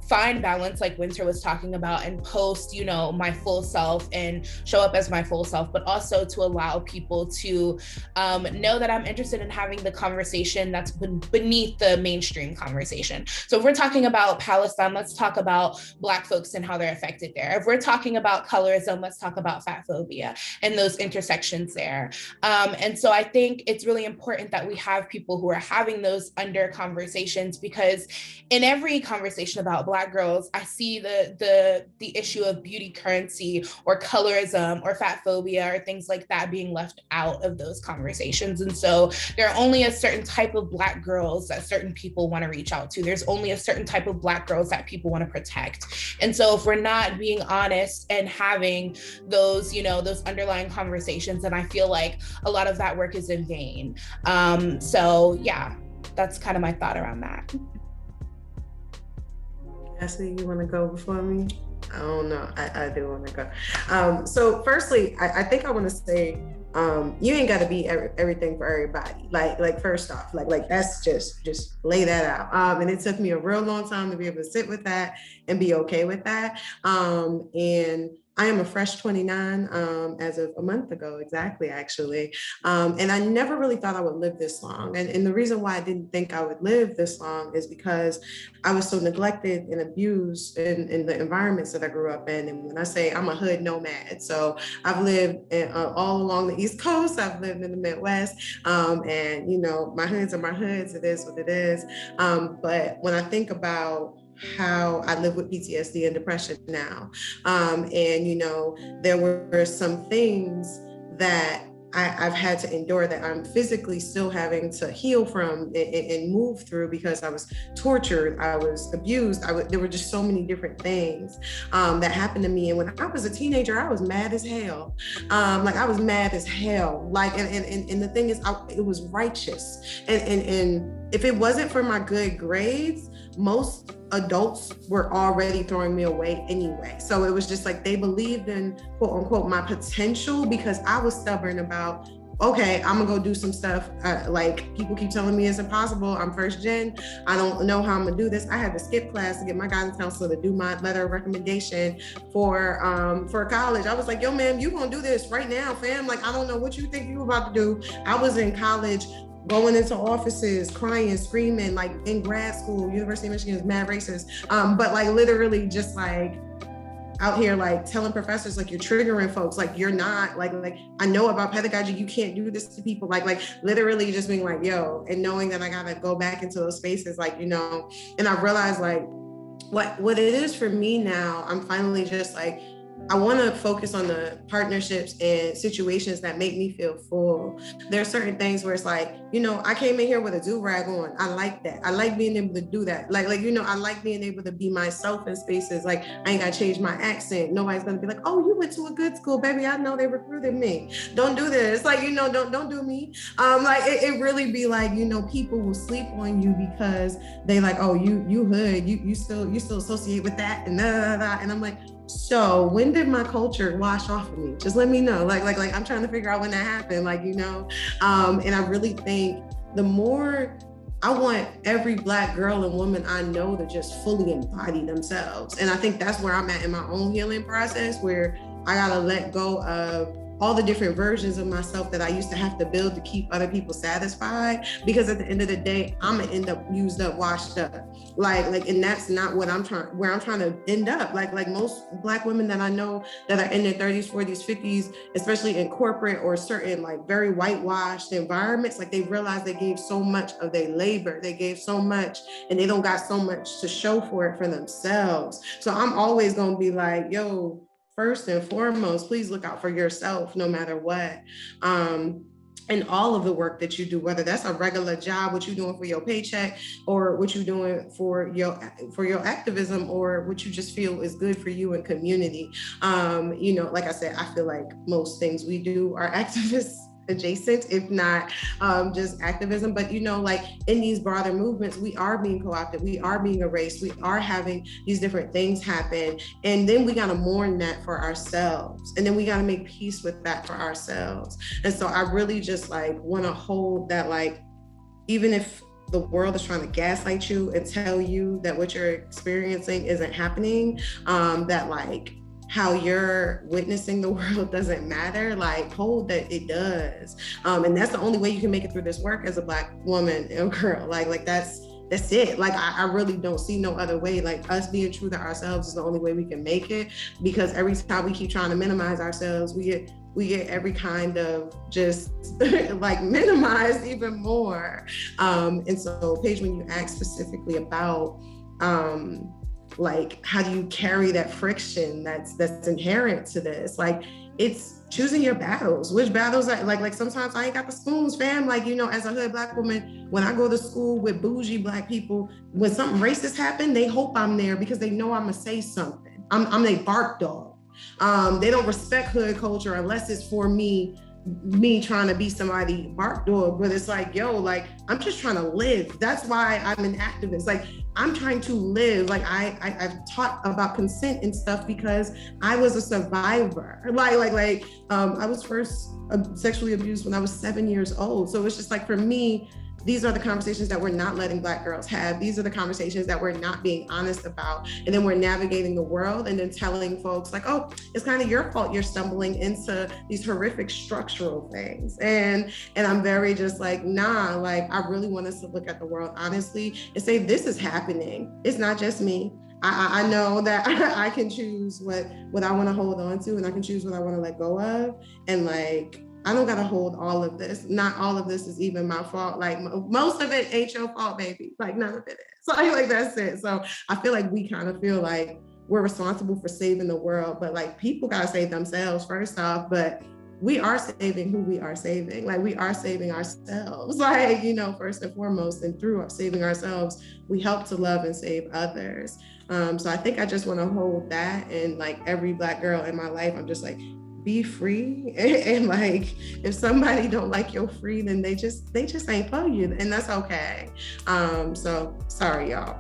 S3: find balance, like Winter was talking about, and post, you know, my full self and show up as my full self, but also to allow people to know that I'm interested in having the conversation that's beneath the mainstream conversation. So if we're talking about Palestine, let's talk about Black folks and how they're affected there. If we're talking about colorism, let's talk about fat phobia and those intersections there. And so I think it's really important that we have people who are having those under conversations, because in every conversation about Black girls, I see the issue of beauty currency or colorism or fat phobia or things like that being left out of those conversations. And so there are only a certain type of Black girls that certain people want to reach out to. There's only a certain type of Black girls that people want to protect. And so if we're not being honest and having those, you know, those underlying conversations, then I feel like a lot of that work is in vain. So yeah, that's kind of my thought around that.
S2: Casidy, you want to go before me? I don't know. I do want to go. So firstly, I think I want to say, you ain't got to be everything for everybody. Like first off, like that's just lay that out. And it took me a real long time to be able to sit with that and be okay with that. And I am a fresh 29 as of a month ago, exactly, actually. And I never really thought I would live this long. And the reason why I didn't think I would live this long is because I was so neglected and abused in the environments that I grew up in. And when I say I'm a hood nomad, so I've lived all along the East Coast, I've lived in the Midwest, and you know, my hoods are my hoods, it is what it is. But when I think about how I live with PTSD and depression now. And, you know, there were some things that I've had to endure that I'm physically still having to heal from and move through, because I was tortured, I was abused, there were just so many different things that happened to me. And when I was a teenager, I was mad as hell. Like I was mad as hell. Like, and the thing is, it was righteous. And if it wasn't for my good grades, most adults were already throwing me away anyway. So it was just like they believed in quote unquote my potential, because I was stubborn about, okay, I'm gonna go do some stuff. Like people keep telling me it's impossible. I'm first gen. I don't know how I'm gonna do this. I had to skip class to get my guidance counselor to do my letter of recommendation for college. I was like, yo, man, you gonna do this right now, fam? Like, I don't know what you think you about to do. I was in college, going into offices, crying, screaming, like in grad school. University of Michigan is mad racist. But like literally just like out here, like telling professors, like, you're triggering folks, like you're not, like I know about pedagogy, you can't do this to people, like literally just being like, yo, and knowing that I gotta go back into those spaces, like, you know, and I realized like what it is for me now, I'm finally just like, I want to focus on the partnerships and situations that make me feel full. There are certain things where it's like, you know, I came in here with a do-rag on. I like that. I like being able to do that. Like, you know, I like being able to be myself in spaces. Like, I ain't got to change my accent. Nobody's going to be like, oh, you went to a good school, baby. I know they recruited me. Don't do this. Like, you know, don't do me. Like it really be like, you know, people will sleep on you because they like, oh, you hood, you still associate with that and and I'm like, so when did my culture wash off of me? Just let me know. Like I'm trying to figure out when that happened, like, you know, and I really think the more I want every Black girl and woman I know to just fully embody themselves. And I think that's where I'm at in my own healing process, where I gotta let go of all the different versions of myself that I used to have to build to keep other people satisfied. Because at the end of the day, I'm gonna end up used up, washed up. Like, and that's not what where I'm trying to end up. Like most Black women that I know that are in their 30s, 40s, 50s, especially in corporate or certain like very whitewashed environments, like they realize they gave so much of their labor, they gave so much, and they don't got so much to show for it for themselves. So I'm always gonna be like, yo, first and foremost, please look out for yourself no matter what. in all of the work that you do, whether that's a regular job, what you're doing for your paycheck, or what you're doing for your activism, or what you just feel is good for you and community. You know, like I said, I feel like most things we do are activists adjacent, if not just activism. But you know, like in these broader movements, we are being co-opted, we are being erased, we are having these different things happen, and then we got to mourn that for ourselves, and then we got to make peace with that for ourselves. And so I really just like want to hold that, like, even if the world is trying to gaslight you and tell you that what you're experiencing isn't happening, that like how you're witnessing the world doesn't matter, like hold that it does. And that's the only way you can make it through this work as a Black woman and girl. Like that's it. Like I really don't see no other way. Like us being true to ourselves is the only way we can make it, because every time we keep trying to minimize ourselves, we get every kind of just like minimized even more. And so Paige, when you ask specifically about like how do you carry that friction that's inherent to this, like it's choosing your battles. Which battles are like sometimes I ain't got the spoons, fam. Like, you know, as a hood Black woman, when I go to school with bougie Black people, when something racist happen, they hope I'm there because they know I'm gonna say something. I'm their bark dog. They don't respect hood culture unless it's for me trying to be somebody bark dog. But it's like, yo, like I'm just trying to live. That's why I'm an activist. Like I'm trying to live. Like I've taught about consent and stuff because I was a survivor. I was first sexually abused when I was 7 years old. So it's just like, for me, these are the conversations that we're not letting Black girls have. These are the conversations that we're not being honest about. And then we're navigating the world and then telling folks like, oh, it's kind of your fault you're stumbling into these horrific structural things. And I'm very just like, nah, like I really want us to look at the world honestly and say, this is happening. It's not just me. I know that I can choose what I want to hold on to, and I can choose what I want to let go of. And like, I don't gotta hold all of this. Not all of this is even my fault. Like most of it ain't your fault, baby. Like none of it is. So like that's it. So I feel like we kind of feel like we're responsible for saving the world, but like people gotta save themselves first off. But we are saving who we are saving. Like we are saving ourselves. Like, you know, first and foremost, and through saving ourselves, we help to love and save others. So I think I just want to hold that, and like every Black girl in my life, I'm just like, be free. And like if somebody don't like your free, then they just ain't for you, and that's okay. So sorry y'all.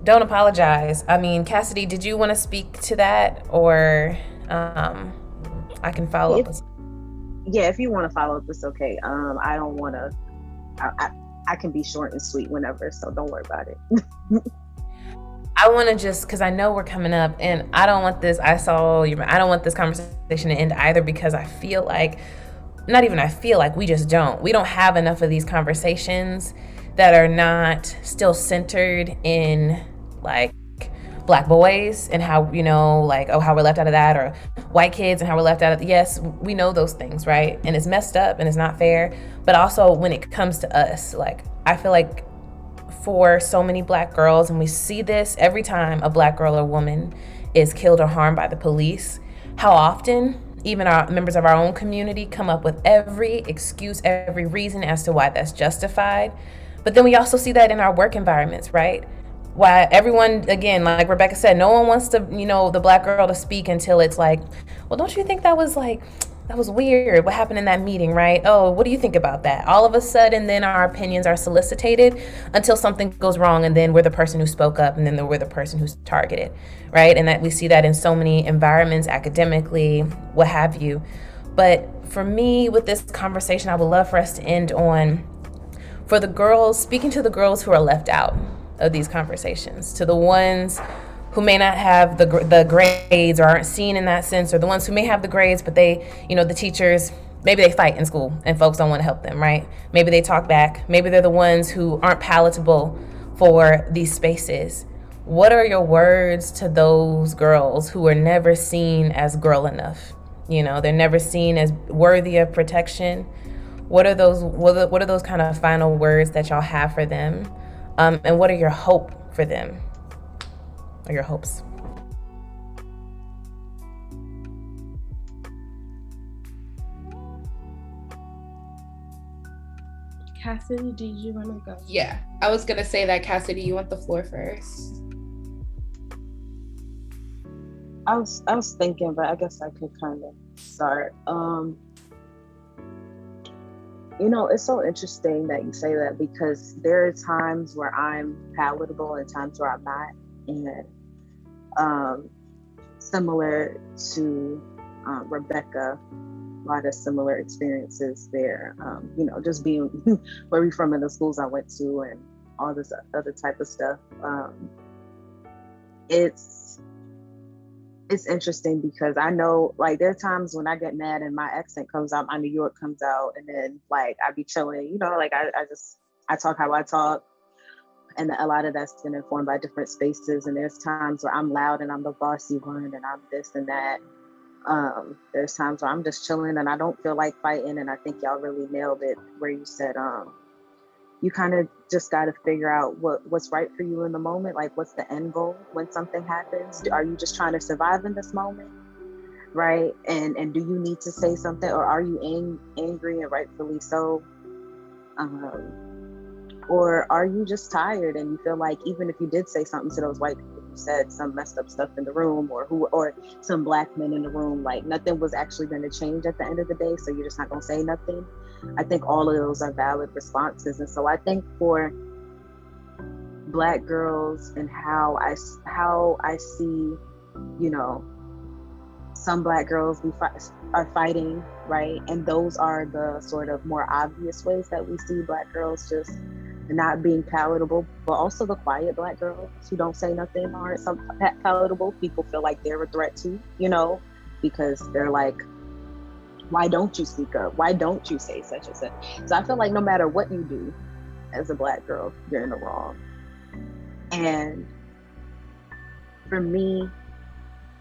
S1: Don't apologize. I mean, Casidy, did you want to speak to that, or I can follow up?
S5: Yeah, if you want to follow up, it's okay. I don't want to. I can be short and sweet whenever, so don't worry about it.
S1: I want to just, because I know we're coming up, and I don't want this, I don't want this conversation to end either, because I feel like, we just don't. We don't have enough of these conversations that are not still centered in like Black boys and how, you know, like, oh, how we're left out of that, or white kids and how we're left out of, yes, we know those things, right? And it's messed up and it's not fair. But also when it comes to us, like, I feel like for so many Black girls, and we see this every time a Black girl or woman is killed or harmed by the police, how often even our members of our own community come up with every excuse, every reason as to why that's justified. But then we also see that in our work environments, right? Why everyone, again, like Rebecca said, no one wants to, you know, the Black girl to speak until it's like, well, don't you think that was weird, what happened in that meeting, right? Oh, what do you think about that? All of a sudden, then our opinions are solicited until something goes wrong, and then we're the person who spoke up, and then we're the person who's targeted, right? And that we see that in so many environments, academically, what have you. But for me, with this conversation, I would love for us to end on, for the girls, speaking to the girls who are left out of these conversations, to the ones who may not have the grades or aren't seen in that sense, or the ones who may have the grades, but they, you know, the teachers, maybe they fight in school and folks don't want to help them, right? Maybe they talk back. Maybe they're the ones who aren't palatable for these spaces. What are your words to those girls who are never seen as girl enough? You know, they're never seen as worthy of protection. What are those kind of final words that y'all have for them? And what are your hope for them? Or your hopes?
S4: Cassidy, did you want to go?
S3: Yeah, I was gonna say that. Cassidy, you want the floor first?
S5: I was thinking, but I guess I could kind of start. It's so interesting that you say that, because there are times where I'm palatable and times where I'm not, and similar to Rebecca, a lot of similar experiences there. Just being where we from and the schools I went to and all this other type of stuff. It's interesting because I know, like, there are times when I get mad and my accent comes out, my New York comes out, and then like I be chilling, like I talk how I talk, and a lot of that's been informed by different spaces. And there's times where I'm loud and I'm the bossy one and I'm this and that. There's times where I'm just chilling and I don't feel like fighting. And I think y'all really nailed it where you said, you kind of just got to figure out what's right for you in the moment. Like, what's the end goal when something happens? Are you just trying to survive in this moment? Right? And do you need to say something, or are you angry, and rightfully so? Or are you just tired and you feel like even if you did say something to those white people who said some messed up stuff in the room, or some black men in the room, like nothing was actually going to change at the end of the day, so you're just not going to say nothing? I think all of those are valid responses. And so I think for Black girls and how I see, some Black girls are fighting, right? And those are the sort of more obvious ways that we see Black girls just not being palatable, but also the quiet Black girls who don't say nothing aren't palatable. People feel like they're a threat to, because they're like, why don't you speak up? Why don't you say such and such? So I feel like no matter what you do as a Black girl, you're in the wrong. And for me,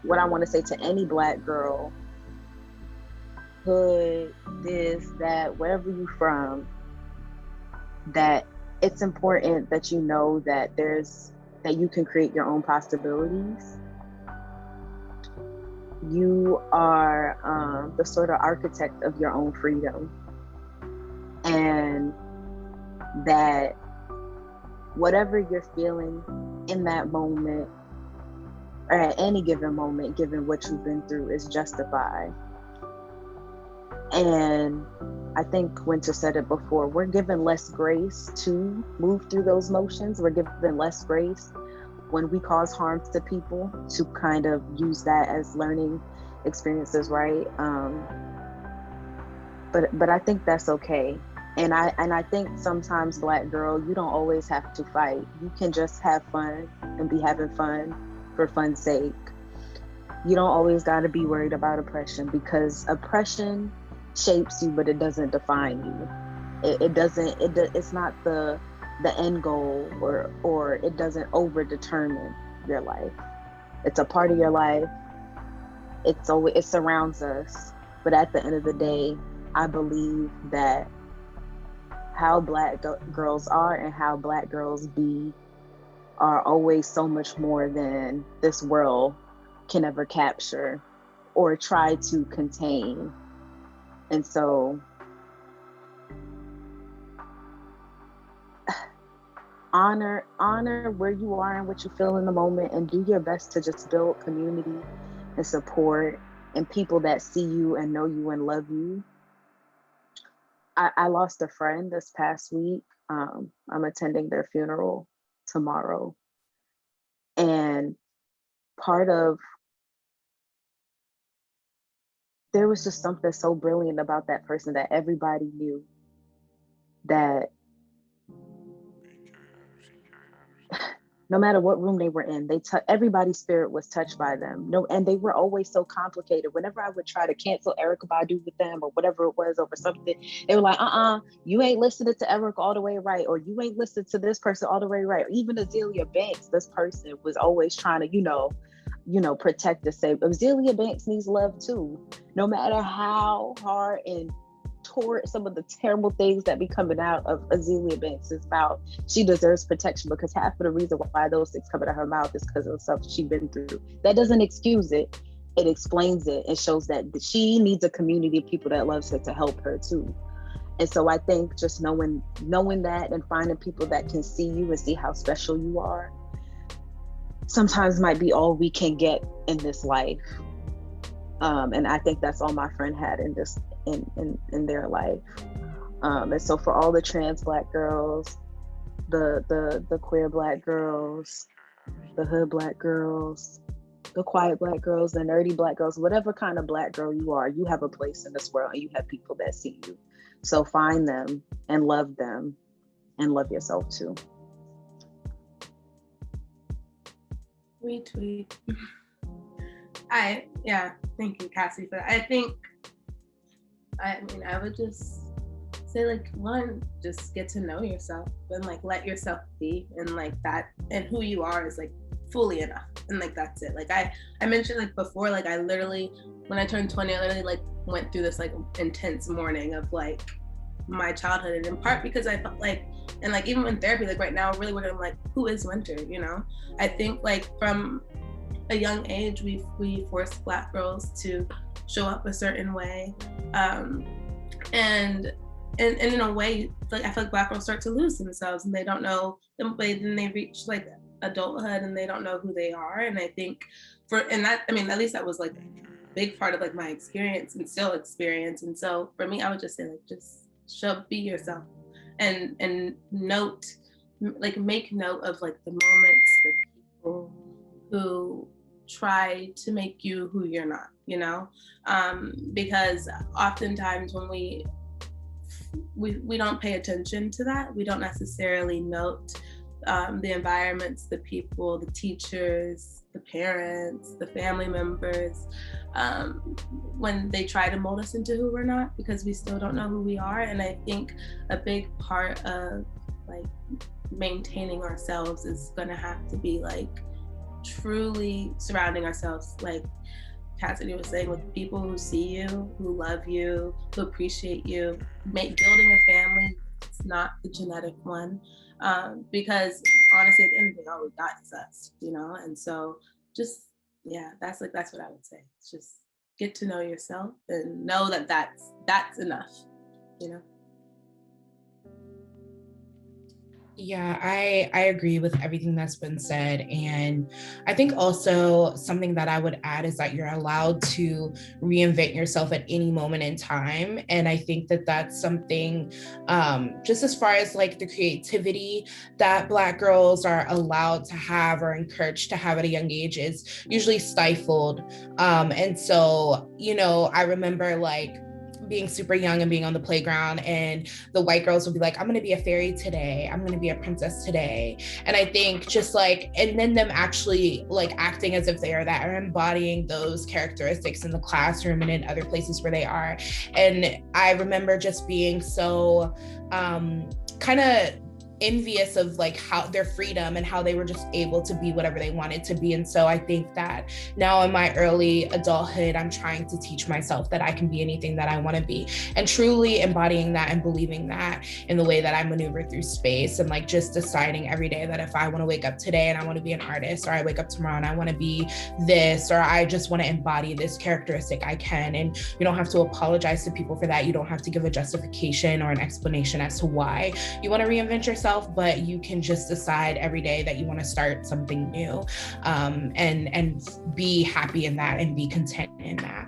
S5: what I want to say to any Black girl, hood, this, that, wherever you're from, that it's important that you know that that you can create your own possibilities. You are the sort of architect of your own freedom, and that whatever you're feeling in that moment, or at any given moment, given what you've been through, is justified. And I think Winter said it before, we're given less grace to move through those motions. We're given less grace when we cause harm to people, to kind of use that as learning experiences, right? But I think that's okay. And I think sometimes, Black girl, you don't always have to fight. You can just have fun and be having fun for fun's sake. You don't always got to be worried about oppression, because oppression shapes you, but it doesn't define you. It's not the end goal, or it doesn't over determine your life. It's a part of your life. It surrounds us. But at the end of the day, I believe that how Black girls are and how Black girls be are always so much more than this world can ever capture or try to contain. And so honor where you are and what you feel in the moment, and do your best to just build community and support and people that see you and know you and love you. I lost a friend this past week. I'm attending their funeral tomorrow. And there was just something so brilliant about that person, that everybody knew that no matter what room they were in, everybody's spirit was touched by them. And they were always so complicated. Whenever I would try to cancel Erykah Badu with them or whatever it was over something, they were like, you ain't listening to Erykah all the way right, or you ain't listening to this person all the way right. Or even Azealia Banks, this person was always trying to, protect the same. Azealia Banks needs love too. No matter how hard and toward some of the terrible things that be coming out of Azealia Banks' mouth, she deserves protection, because half of the reason why those things come out of her mouth is because of the stuff she's been through. That doesn't excuse it. It explains it and shows that she needs a community of people that loves her to help her too. And so I think just knowing that and finding people that can see you and see how special you are sometimes might be all we can get in this life. And I think that's all my friend had in this in their life. And so for all the trans Black girls, the queer Black girls, the hood Black girls, the quiet Black girls, the nerdy Black girls, whatever kind of Black girl you are, you have a place in this world and you have people that see you. So find them and love yourself too.
S4: Retweet. Thank you, Cassie, for that. I would just say, like, one, just get to know yourself and like let yourself be, and like that, and who you are is like fully enough, and like that's it. Like I mentioned like before, like I literally, when I turned 20, I literally like went through this like intense mourning of like my childhood, and in part because I felt like, and like even in therapy, like right now really working on like who is Winter, you know? I think like from a young age we force Black girls to show up a certain way, and in a way, like I feel like Black girls start to lose themselves, and they don't know them, then they reach like adulthood and they don't know who they are. And I think at least that was like a big part of like my experience and still experience. And so for me, I would just say like just be yourself, and make note of like the moments, the people who try to make you who you're not, you know, because oftentimes when we don't pay attention to that, we don't necessarily note the environments, the people, the teachers, the parents, the family members, when they try to mold us into who we're not, because we still don't know who we are. And I think a big part of like maintaining ourselves is gonna have to be like truly surrounding ourselves, like Casidy was saying, with people who see you, who love you, who appreciate you. Building a family, it's not the genetic one, because honestly, at the end of the day, all we got is us, you know. And so, just that's what I would say. It's just get to know yourself and know that that's enough, you know.
S3: Yeah, I agree with everything that's been said. And I think also something that I would add is that you're allowed to reinvent yourself at any moment in time. And I think that that's something, just as far as like the creativity that Black girls are allowed to have or encouraged to have at a young age is usually stifled. And so, you know, I remember like being super young and being on the playground, and the white girls would be like, I'm going to be a fairy today. I'm going to be a princess today. And I think just like, and then them actually like acting as if they are that, or embodying those characteristics in the classroom and in other places where they are. And I remember just being so kind of envious of like how their freedom and how they were just able to be whatever they wanted to be. And so I think that now in my early adulthood, I'm trying to teach myself that I can be anything that I want to be, and truly embodying that and believing that in the way that I maneuver through space, and like just deciding every day that if I want to wake up today and I want to be an artist, or I wake up tomorrow and I want to be this, or I just want to embody this characteristic, I can. And you don't have to apologize to people for that. You don't have to give a justification or an explanation as to why you want to reinvent yourself, but you can just decide every day that you want to start something new, and be happy in that and be content in that.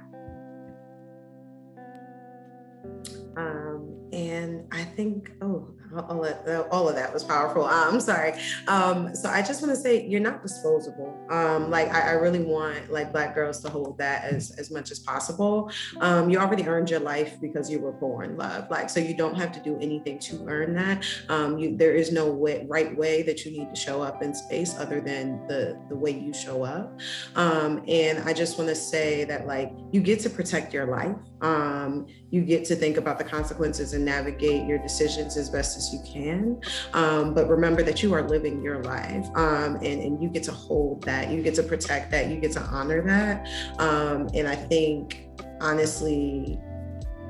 S2: And I think, all of that was powerful. I'm sorry. So I just want to say, you're not disposable. Like I really want like Black girls to hold that as much as possible. You already earned your life because you were born loved. Like, so you don't have to do anything to earn that. There is no right way that you need to show up in space other than the way you show up. And I just want to say that like, you get to protect your life. You get to think about the consequences and navigate your decisions as best as you can. But remember that you are living your life, and you get to hold that, you get to protect that, you get to honor that. And I think, honestly,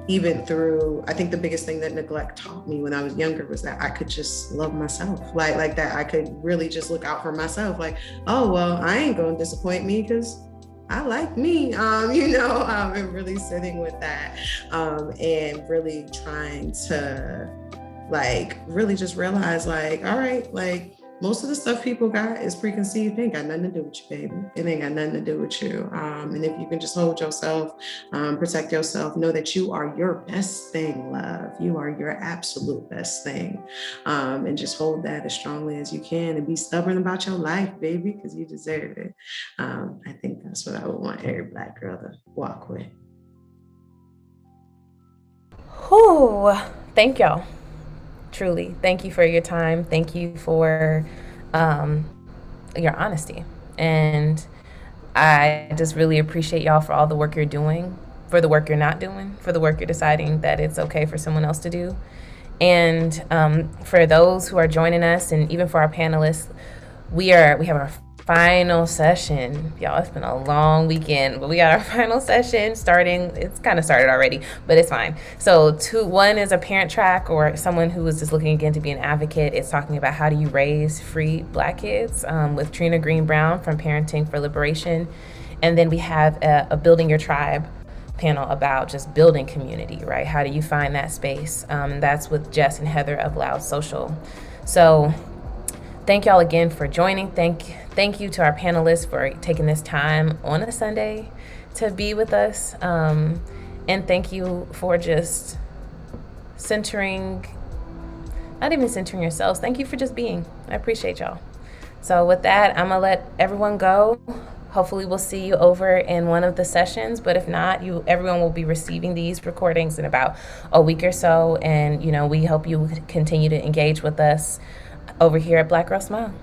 S2: even through, I think the biggest thing that neglect taught me when I was younger was that I could just love myself, like that I could really just look out for myself. Like, oh, well, I ain't gonna disappoint me because I like me, and really sitting with that, and really trying to really just realize all right, most of the stuff people got is preconceived. It ain't got nothing to do with you, baby. It ain't got nothing to do with you. And if you can just hold yourself, protect yourself, know that you are your best thing, love. You are your absolute best thing. And just hold that as strongly as you can and be stubborn about your life, baby, because you deserve it. I think that's what I would want every Black girl to walk with.
S1: Whew. Thank y'all. Truly, thank you for your time. Thank you for your honesty. And I just really appreciate y'all for all the work you're doing, for the work you're not doing, for the work you're deciding that it's okay for someone else to do. And for those who are joining us, and even for our panelists, we have our final session. Y'all, it's been a long weekend, but we got our final session starting. It's kind of started already, but it's fine. So one is a parent track, or someone who is just looking again to be an advocate. It's talking about how do you raise free Black kids, with Trina Green Brown from Parenting for Liberation. And then we have a Building Your Tribe panel about just building community, right? How do you find that space? That's with Jess and Heather of Loud Social. So thank y'all again for joining. Thank you to our panelists for taking this time on a Sunday to be with us. And thank you for just not even centering yourselves. Thank you for just being. I appreciate y'all. So with that, I'm gonna let everyone go. Hopefully we'll see you over in one of the sessions, but if not, everyone will be receiving these recordings in about a week or so. And we hope you continue to engage with us over here at Black Girl Smile.